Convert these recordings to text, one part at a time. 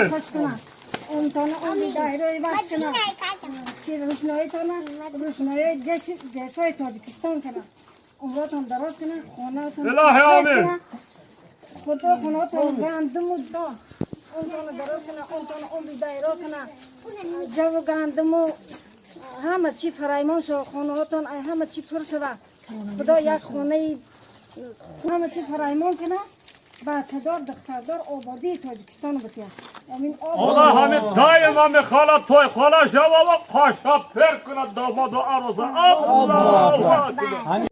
آمین. اون تانه اون دایره وقت کنه چی روشنایی تانه روشنایی گسای تاجیکستان کنه اوناتون درست کنه خونهاتون الهی آمین. خدا خونهاتون گندم و دان اون تانه درست کنه اون تانه اون دایره کنه جو گندم و همه چی فرایمان شو خونهاتون همه چی پر شده خدا یک خونه همه چی فرایمان کنه بچه‌دار دختردار آبادی تاجیکستان بتیه امین خدا همین دائما می خاله توی خاله جواب قاشا پر کند داماد و عروس الله اکبر.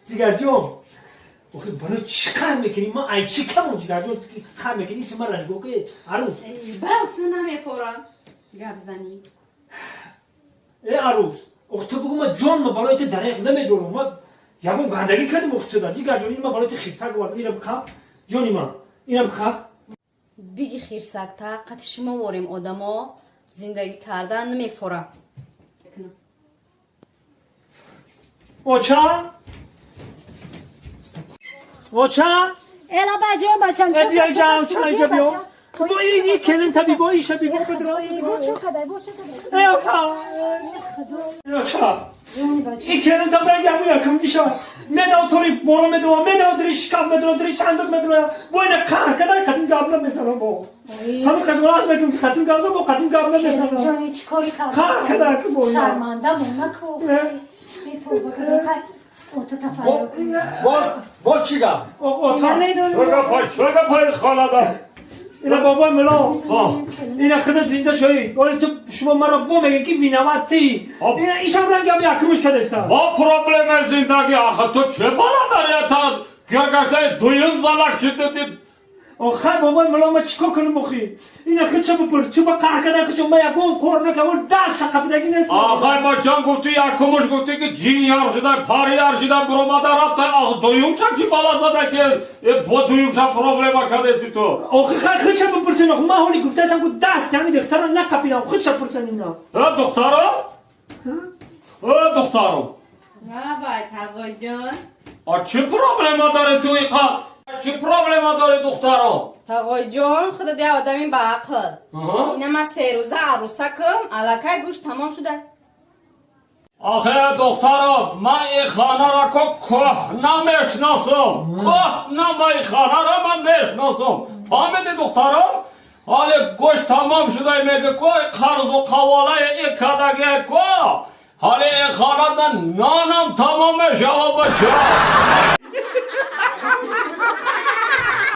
جگر جون اوکی برای چی خم میکنی ما ای چی کمون جگر جون خم میکنی اسم من رنگو که عروس براس نمیفورم گپ زنی ای عروس اخت بگو ما جون ما برای تو دریق نمیدونم ما یمون گندگی کردیم اخت دا جگر جون این ما برای تو خیرسک وارد اینو بخواب جونی ما اینو بخواب بگی خیرسک تا قد شما واریم آدما زندگی کردن نمیفورم اوچا اوچا الا بچه بچم بیا جام چای بیا بو این کلن تبی بو ایش بی بو بدرو بو چه کده ای اوچا اوچا این کلن تا بیا بیا کم دیشا مداو توری برو مداو دری شکاف مداو دری صندوق مداو بو اینا کار کدای خاتم قابل مثلا بو همین خدمات میکنم خاتم قابل بو خاتم قابل مثلا جانی چیکاری کار کدای که بو شرمنده مونکو ای تو بکنه اوتا تفایر با چیگا؟ چرا پای خاله دا اینا بابا ملا اینا خدا زنده شوی ولی تو شما مرا بو میگی که وینواتی اینا ایشم رنگ هم یکمش کدستا با پروبلم زندگی آخه تو چه بالا داری تا گرگشته دویم زلک شدید آخه بابا ملا ما چیکار کنم بخی اینا خود چه بپرس چه با کار کردن خود ما یکون کار نکنم دست شقبدگی نیست آخه ما جان گفتی یکمش گفتی که جین یار شده پاری یار شده برو مادر رفته آخه دویم شم چی بالا زده که با دویم شم پروبلم کدستی تو آخه خود چه بپرسین آخه ما حالی گفته که دست همین دختر نکپیدم خود چه پرسن اینا دخترم دخترم بای تقوی جان چه پروبلم داره تو ایقا چه پروبلم داره دخترم تقوی جان خدا دی آدمی با عقل اینه ما 3 روزه عروسکم علاکه گوش تمام شده آخه دخترم من این خانه را که نمیشناسم ما این خانه را من میشناسم فهمیدی دخترم حالا گوشت تمام شده میگه که قرض و قواله این کدگه که حالا این خانه دا نانم تمام شده بچه